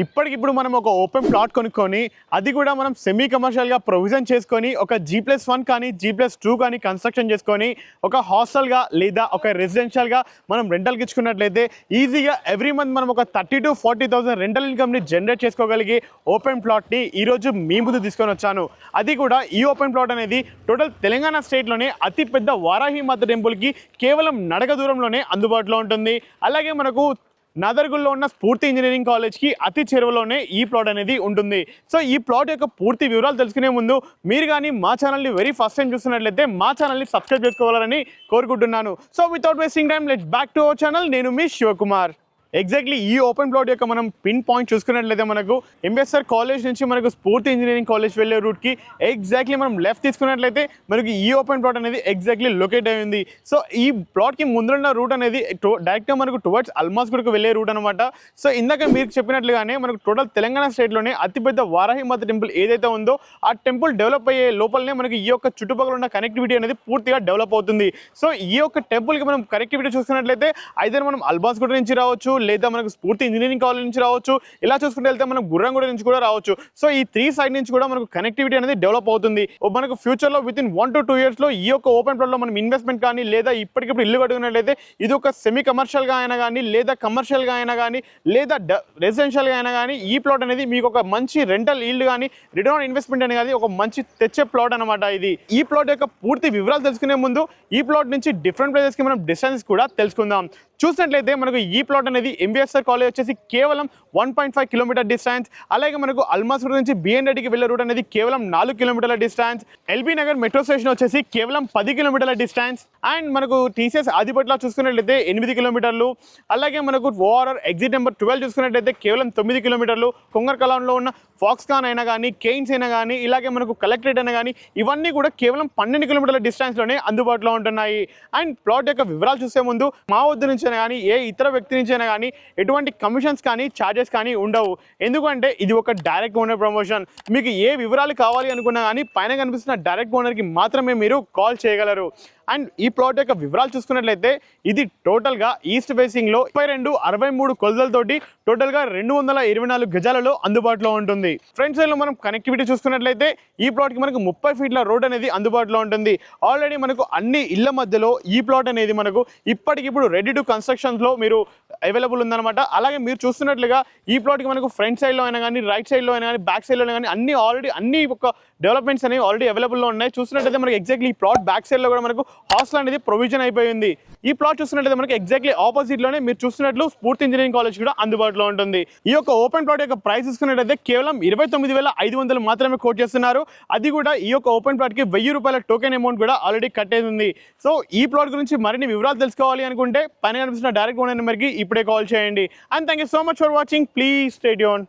ఇప్పటికిప్పుడు మనం ఒక ఓపెన్ ప్లాట్ కొనుక్కొని అది కూడా మనం సెమీ కమర్షియల్గా ప్రొవిజన్ చేసుకొని ఒక G+1 కానీ G+2 కానీ కన్స్ట్రక్షన్ చేసుకొని ఒక హాస్టల్గా లేదా ఒక రెసిడెన్షియల్గా మనం రెంటల్కి ఇచ్చుకున్నట్లయితే ఈజీగా ఎవ్రీ మంత్ మనం ఒక 30,000 to 40,000 రెంటల్ ఇన్కమ్ని జనరేట్ చేసుకోగలిగే ఓపెన్ ప్లాట్ని ఈరోజు మీ ముందు తీసుకొని వచ్చాను. అది కూడా ఈ ఓపెన్ ప్లాట్ అనేది టోటల్ తెలంగాణ స్టేట్లోనే అతిపెద్ద వారాహి మాత టెంపుల్కి కేవలం నడక దూరంలోనే అందుబాటులో ఉంటుంది. అలాగే మనకు నాదర్గుల్లో ఉన్న స్ఫూర్తి ఇంజనీరింగ్ కాలేజ్కి అతి చేరువలోనే ఈ ప్లాట్ అనేది ఉంటుంది. సో ఈ ప్లాట్ యొక్క పూర్తి వివరాలు తెలుసుకునే ముందు మీరు కానీ మా ఛానల్ని వెరీ ఫస్ట్ టైం చూస్తున్నట్లయితే మా ఛానల్ని సబ్స్క్రైబ్ చేసుకోవాలని కోరుకుంటున్నాను. So without wasting time let's back to our channel. నేను మీ శివకుమార్. ఎగ్జాక్ట్లీ ఈ ఓపెన్ ప్లాట్ యొక్క మనం పిన్ పాయింట్ చూసుకున్నట్లయితే మనకు ఎంబీఎస్ఆర్ కాలేజ్ నుంచి మనకు స్ఫూర్తి ఇంజనీరింగ్ కాలేజ్ వెళ్ళే రూట్కి ఎగ్జాక్ట్లీ మనం లెఫ్ట్ తీసుకున్నట్లయితే మనకి ఈ ఓపెన్ ప్లాట్ అనేది ఎగ్జాక్ట్లీ లొకేట్ అయింది. సో ఈ ప్లాట్కి ముందున్న రూట్ అనేది డైరెక్ట్గా మనకు టువర్డ్స్ అల్మాస్గూడకు వెళ్ళే రూట్ అనమాట. సో ఇందాక మీరు చెప్పినట్లుగానే మనకు టోటల్ తెలంగాణ స్టేట్లోనే అతిపెద్ద వారాహి మాత టెంపుల్ ఏదైతే ఉందో ఆ టెంపుల్ డెవలప్ అయ్యే లోపలనే మనకి ఈ యొక్క చుట్టుపక్కల ఉన్న కనెక్టివిటీ అనేది పూర్తిగా డెవలప్ అవుతుంది. సో ఈ యొక్క టెంపుల్కి మనం కనెక్టివిటీ చూసుకున్నట్లయితే ఐదర్ మనం అల్మాస్గూడ నుంచి రావచ్చు, లేదా మనకు స్ఫూర్తి ఇంజనీరింగ్ కాలేజ్ నుంచి రావచ్చు, ఇలా చూసుకుంటే వెళ్తే మనం గుర్రంగూడ నుంచి కూడా రావచ్చు. సో ఈ 3 సైడ్ నుంచి కూడా మనకు కనెక్టివిటీ అనేది డెవలప్ అవుతుంది. మనకు ఫ్యూచర్లో వితిన్ 1 to 2 yearsలో ఈ యొక్క ఓపెన్ ప్లాట్లో మనం ఇన్వెస్ట్మెంట్ కానీ లేదా ఇప్పటికిప్పుడు ఇల్లు కట్టుకున్నట్లయితే ఇది ఒక సెమీ కమర్షియల్గా అయినా కానీ లేదా కమర్షియల్గా అయినా కానీ లేదా రెసిడెన్షియల్గా అయినా కానీ ఈ ప్లాట్ అనేది మీకు ఒక మంచి రెంటల్ ఈల్డ్ కానీ రిటర్న్ ఆన్ ఇన్వెస్ట్మెంట్ అనేది ఒక మంచి తెచ్చే ప్లాట్ అనమాట. ఇది ఈ ప్లాట్ యొక్క పూర్తి వివరాలు తెలుసుకునే ముందు ఈ ప్లాట్ నుంచి డిఫరెంట్ ప్లేసెస్కి మనం డిస్టెన్స్ కూడా తెలుసుకుందాం. చూసినట్లయితే మనకు ఈ ప్లాట్ అనేది ఎంబీఎస్ఆర్ కాలేజ్ వచ్చేసి కేవలం 1.5 కిలోమీటర్ డిస్టెన్స్. అలాగే మనకు అల్మాస్గూడ నుంచి బిఎన్రెడ్డికి వెళ్ళే రూట్ అనేది కేవలం 4 కిలోమీటర్ల distance. LB Nagar metro station వచ్చేసి కేవలం 10 కిలోమీటర్ల డిస్టెన్స్. అండ్ మనకు టీసీఎస్ ఆదిపట్ల చూసుకున్నట్లయితే 8 కిలోమీటర్లు. అలాగే మనకు ఓఆర్ఆర్ ఎగ్జిట్ నెంబర్ 12 చూసుకున్నట్లయితే కేవలం 9 కిలోమీటర్లు. కొంగర్కలాన్లో ఉన్న ఫాక్స్కాన్ అయినా కానీ కేయిన్స్ అయినా కానీ ఇలాగే మనకు కలెక్టరేట్ అయినా కానీ ఇవన్నీ కూడా కేవలం 12 కిలోమీటర్ల డిస్టెన్స్లోనే అందుబాటులో ఉంటున్నాయి. అండ్ ప్లాట్ యొక్క వివరాలు చూసే ముందు మా వద్ద నుంచి అయినా కానీ ఏ ఇతర వ్యక్తి నుంచి అయినా కానీ ఎటువంటి కమిషన్స్ కానీ ఛార్జెస్ కానీ ఉండవు. ఎందుకంటే ఇది ఒక డైరెక్ట్ ఓనర్ ప్రమోషన్. మీకు ఏ వివరాలు కావాలి అనుకున్నా కానీ పైన కనిపిస్తున్న డైరెక్ట్ ఓనర్కి మాత్రమే మీరు కాల్ చేయగలరు. అండ్ ఈ ప్లాట్ యొక్క వివరాలు చూసుకున్నట్లయితే ఇది టోటల్గా ఈస్ట్ ఫేసింగ్లో 62-63 కొలతలతోటి టోటల్గా 224 గజాలలో అందుబాటులో ఉంటుంది. ఫ్రంట్ సైడ్లో మనం కనెక్టివిటీ చూసుకున్నట్లయితే ఈ ప్లాట్కి మనకు 30 ఫీట్ల రోడ్ అనేది అందుబాటులో ఉంటుంది. ఆల్రెడీ మనకు అన్ని ఇళ్ల మధ్యలో ఈ ప్లాట్ అనేది మనకు ఇప్పటికిప్పుడు రెడీ టు కన్స్ట్రక్షన్స్లో మీరు అవైలబుల్ ఉందన్నమాట. అలాగే మీరు చూస్తున్నట్లుగా ఈ ప్లాట్కి మనకు ఫ్రంట్ సైడ్లో అయినా కానీ రైట్ సైడ్లో అయినా కానీ బ్యాక్ సైడ్లో అయినా కానీ అన్ని ఒక డెవలప్మెంట్స్ అనేవి ఆల్రెడీ అవైలబుల్లో ఉన్నాయి. చూస్తున్నట్లయితే మనకి ఎగ్జాక్ట్లీ ఈ ప్లాట్ బ్యాక్ సైడ్లో కూడా మనకు హాస్టల్ అనేది ప్రొవిజన్ అయిపోయింది. ఈ ప్లాట్ చూస్తున్నట్లయితే మనకి ఎగ్జాక్ట్లీ ఆపోజిట్లోనే మీరు చూస్తున్నట్లు స్ఫూర్తి ఇంజనీరింగ్ కాలేజ్ కూడా అందుబాటులో ఉంటుంది. ఈ యొక్క ఓపెన్ ప్లాట్ యొక్క ప్రైస్ చూసుకున్నట్లయితే కేవలం 29,500 మాత్రమే కోట్ చేస్తున్నారు. అది కూడా ఈ యొక్క ఓపెన్ ప్లాట్కి 1000 రూపాయల టోకెన్ అమౌంట్ కూడా ఆల్రెడీ కట్టేది. సో ఈ ప్లాట్ గురించి మరిన్ని వివరాలు తెలుసుకోవాలి అనుకుంటే పైన కనిపిస్తున్న డైరెక్ట్ ఓనర్ నెంబర్కి ఇప్పుడే కాల్ చేయండి. And thank you so much for watching. Please stay tuned.